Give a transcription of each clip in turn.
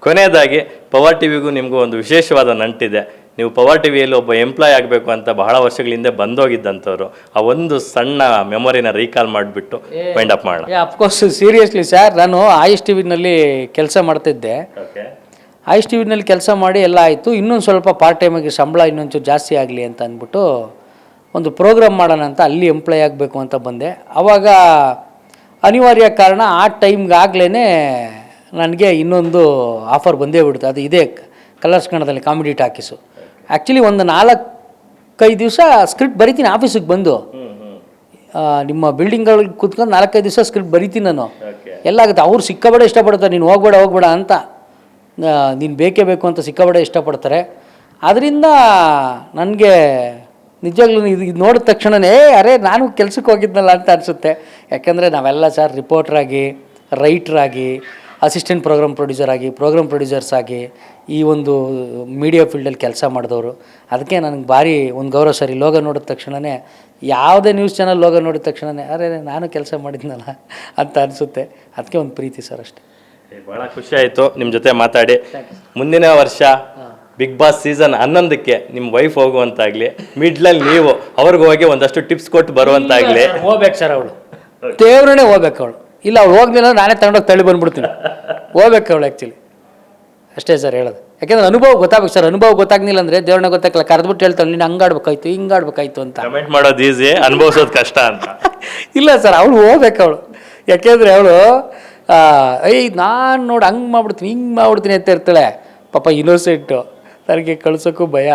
ಕೊನೆಯದಾಗಿ ಪವರ್ ಟಿವಿಗೂ ನಿಮಗೂ ಒಂದು ವಿಶೇಷವಾದ ನಂಟಿದೆ. ನೀವು ಪವರ್ ಟಿವಿಯಲ್ಲಿ ಒಬ್ಬ ಎಂಪ್ಲಾಯ್ ಆಗಬೇಕು ಅಂತ ಬಹಳ ವರ್ಷಗಳ ಹಿಂದೆ ಬಂದೋಗಿದ್ದಂಥವ್ರು. ಆ ಒಂದು ಸಣ್ಣ ಮೆಮೊರಿನ ರೀಕಾಲ್ ಮಾಡಿಬಿಟ್ಟು ವೈಂಡ್ ಅಪ್ ಮಾಡೋಣ. ಅಫ್ಕೋರ್ಸ್ ಸೀರಿಯಸ್ಲಿ ಸರ್, ನಾನು ಆಯುಷ್ ಟಿವಿನಲ್ಲಿ ಕೆಲಸ ಮಾಡ್ತಿದ್ದೆ. ಆಯುಷ್ ಟಿವಿನಲ್ಲಿ ಕೆಲಸ ಮಾಡಿ ಎಲ್ಲ ಆಯಿತು. ಇನ್ನೊಂದು ಸ್ವಲ್ಪ ಪಾರ್ಟ್ ಟೈಮಾಗಿ ಸಂಬಳ ಇನ್ನೊಂಚೂರು ಜಾಸ್ತಿ ಆಗಲಿ ಅಂತ ಅಂದ್ಬಿಟ್ಟು ಒಂದು ಪ್ರೋಗ್ರಾಮ್ ಮಾಡೋಣ ಅಂತ ಅಲ್ಲಿ ಎಂಪ್ಲಾಯ್ ಆಗಬೇಕು ಅಂತ ಬಂದೆ. ಆವಾಗ ಅನಿವಾರ್ಯ ಕಾರಣ ಆ ಟೈಮ್ಗಾಗಲೇ ನನಗೆ ಇನ್ನೊಂದು ಆಫರ್ ಬಂದೇ ಬಿಡ್ತು. ಅದು ಇದೇ ಕಲರ್ಸ್ ಕನ್ನಡದಲ್ಲಿ ಕಾಮಿಡಿ ಟಾಕೀಸು. ಆ್ಯಕ್ಚುಲಿ ಒಂದು 4-5 ದಿವಸ ಸ್ಕ್ರಿಪ್ಟ್ ಬರಿತೀನಿ ಆಫೀಸಿಗೆ ಬಂದು. ನಿಮ್ಮ ಬಿಲ್ಡಿಂಗ್ಗಳಿಗೆ ಕೂತ್ಕೊಂಡು 4-5 ದಿವಸ ಸ್ಕ್ರಿಪ್ಟ್ ಬರಿತೀನಿ ನಾನು. ಎಲ್ಲಾಗುತ್ತೆ. ಅವ್ರು ಸಿಕ್ಕಾಬೇಡ ಇಷ್ಟಪಡ್ತಾರೆ, ನೀನು ಹೋಗ್ಬೇಡ ಅಂತ, ನೀನು ಬೇಕೇ ಬೇಕು ಅಂತ ಸಿಕ್ಕಾಬೇಡ ಇಷ್ಟಪಡ್ತಾರೆ. ಅದರಿಂದ ನನಗೆ ನಿಜವಾಗ್ಲೂ ಇದು ನೋಡಿದ ತಕ್ಷಣವೇ ಅರೆ ನಾನು ಕೆಲ್ಸಕ್ಕೆ ಹೋಗಿದ್ನಲ್ಲ ಅಂತ ಅನಿಸುತ್ತೆ. ಯಾಕೆಂದರೆ ನಾವೆಲ್ಲ ಸರ್ ರಿಪೋರ್ಟ್ರಾಗಿ, ರೈಟ್ರಾಗಿ, ಅಸಿಸ್ಟೆಂಟ್ ಪ್ರೋಗ್ರಾಮ್ ಪ್ರೊಡ್ಯೂಸರ್ ಆಗಿ, ಪ್ರೋಗ್ರಾಮ್ ಪ್ರೊಡ್ಯೂಸರ್ಸ್ ಆಗಿ ಈ ಒಂದು ಮೀಡಿಯಾ ಫೀಲ್ಡಲ್ಲಿ ಕೆಲಸ ಮಾಡಿದವರು. ಅದಕ್ಕೆ ನನಗೆ ಭಾರಿ ಒಂದು ಗೌರವ ಸರ್. ಈ ಲೋಗೋ ನೋಡಿದ ತಕ್ಷಣವೇ, ಯಾವುದೇ ನ್ಯೂಸ್ ಚಾನಲ್ ಲೋಗೋ ನೋಡಿದ ತಕ್ಷಣವೇ ಅರೆ ನಾನು ಕೆಲಸ ಮಾಡಿದ್ನಲ್ಲ ಅಂತ ಅನಿಸುತ್ತೆ. ಅದಕ್ಕೆ ಒಂದು ಪ್ರೀತಿ ಸರ್, ಅಷ್ಟೇ. ಭಾಳ ಖುಷಿ ಆಯಿತು ನಿಮ್ಮ ಜೊತೆ ಮಾತಾಡಿ. ಮುಂದಿನ ವರ್ಷ ಬಿಗ್ ಬಾಸ್ ಸೀಸನ್ 11ಕ್ಕೆ ನಿಮ್ಮ ವೈಫ್ ಹೋಗುವಂತಾಗಲಿ, ಮಿಡ್ಲಲ್ಲಿ ನೀವು ಅವ್ರಿಗೆ ಹೋಗಿ ಒಂದಷ್ಟು ಟಿಪ್ಸ್ ಕೊಟ್ಟು ಬರುವಂತಾಗಲಿ. ಹೋಗ್ಬೇಕು ಸರ್, ಅವಳು ದೇವ್ರನ್ನೇ ಹೋಗ್ಬೇಕು ಅವಳು. ಇಲ್ಲ ಅವ್ಳು ಹೋಗ್ಲಿಲ್ಲ ನಾನೇ ತಗೊಂಡೋಗಿ ತಳ್ಳಿ ಬಂದ್ಬಿಡ್ತೀನಿ. ಹೋಗ್ಬೇಕು ಅವಳು ಆ್ಯಕ್ಚುಲಿ, ಅಷ್ಟೇ ಸರ್ ಹೇಳೋದು. ಯಾಕೆಂದ್ರೆ ಅನುಭವ ಗೊತ್ತಾಗಬೇಕು ಸರ್. ಅನುಭವ ಗೊತ್ತಾಗ್ಲಿಲ್ಲ ಅಂದರೆ ದೇವ್ರನ್ನ ಗೊತ್ತಾಗಲ್ಲ. ಕರೆದ್ಬಿಟ್ಟು ಹೇಳ್ತಾಳೆ ನೀನು ಹಂಗಾಡ್ಬೇಕಾಯ್ತು ಹಿಂಗಾಡ್ಬೇಕಾಯ್ತು ಅಂತ. ಕಮೆಂಟ್ ಮಾಡೋದು ಈಸಿ, ಅನುಭವಿಸೋದು ಕಷ್ಟ ಅಂತ. ಇಲ್ಲ ಸರ್, ಅವಳು ಹೋಗ್ಬೇಕು ಅವಳು. ಯಾಕೆಂದರೆ ಅವಳು ನಾನು ನೋಡಿ ಹಂಗೆ ಮಾಡ್ಬಿಡ್ತೀನಿ ಹಿಂಗೆ ಮಾಡ್ಬಿಡ್ತೀನಿ ಅಂತ ಇರ್ತಾಳೆ. ಪಾಪ ಇನ್ನೋಸೆಂಟು, ನನಗೆ ಕಳ್ಸೋಕ್ಕೂ ಭಯ.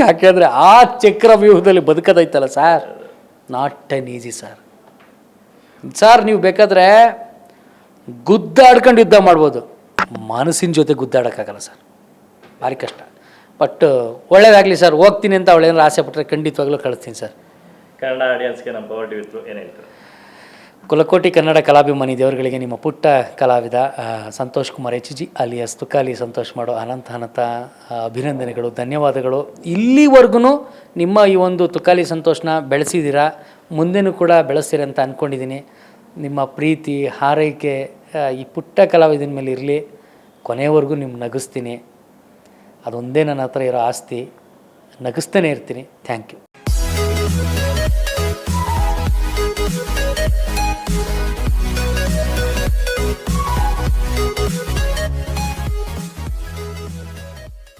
ಯಾಕೆಂದರೆ ಆ ಚಕ್ರವ್ಯೂಹದಲ್ಲಿ ಬದುಕೋದೈತಲ್ಲ sir, not an easy sir. Sir ನೀವು ಬೇಕಾದರೆ ಗುದ್ದಾಡ್ಕೊಂಡು ಯುದ್ಧ ಮಾಡ್ಬೋದು, ಮನಸ್ಸಿನ ಜೊತೆ ಗುದ್ದಾಡೋಕ್ಕಾಗಲ್ಲ ಸರ್, ಭಾರಿ ಕಷ್ಟ. ಬಟ್ ಒಳ್ಳೇದಾಗಲಿ ಸರ್. ಹೋಗ್ತೀನಿ ಅಂತ ಅವಳು ಏನಾರು ಆಸೆ ಪಟ್ಟರೆ ಖಂಡಿತವಾಗ್ಲೂ ಕಳಿಸ್ತೀನಿ ಸರ್. ಕನ್ನಡ ಆಡಿಯನ್ಸ್ಗೆ ನಮ್ಮ ಪವರ್ ಟಿವಿ ಥ್ರೂ ಏನು ಹೇಳ್ತಾರೆ? ಕುಲಕೋಟಿ ಕನ್ನಡ ಕಲಾಭಿಮಾನಿ ದೇವರುಗಳಿಗೆ ನಿಮ್ಮ ಪುಟ್ಟ ಕಲಾವಿದ ಸಂತೋಷ್ ಕುಮಾರ್ HG ಅಲಿಯಾಸ್ ತುಕಾಲಿ ಸಂತೋಷ್ ಮಾಡೋ ಅನಂತ ಅಭಿನಂದನೆಗಳು, ಧನ್ಯವಾದಗಳು. ಇಲ್ಲಿವರೆಗೂ ನಿಮ್ಮ ಈ ಒಂದು ತುಕಾಲಿ ಸಂತೋಷನ ಬೆಳೆಸಿದ್ದೀರಾ, ಮುಂದೆನೂ ಕೂಡ ಬೆಳೆಸ್ತೀರ ಅಂತ ಅಂದ್ಕೊಂಡಿದ್ದೀನಿ. ನಿಮ್ಮ ಪ್ರೀತಿ ಹಾರೈಕೆ ಈ ಪುಟ್ಟ ಕಲಾವಿದನ ಮೇಲೆ ಇರಲಿ. ಕೊನೆಯವರೆಗೂ ನಿಮ್ಮ ನಗಿಸ್ತೀನಿ, ಅದೊಂದೇ ನನ್ನ ಹತ್ರ ಇರೋ ಆಸ್ತಿ. ನಗಿಸ್ತಾನೆ ಇರ್ತೀನಿ. Thank you.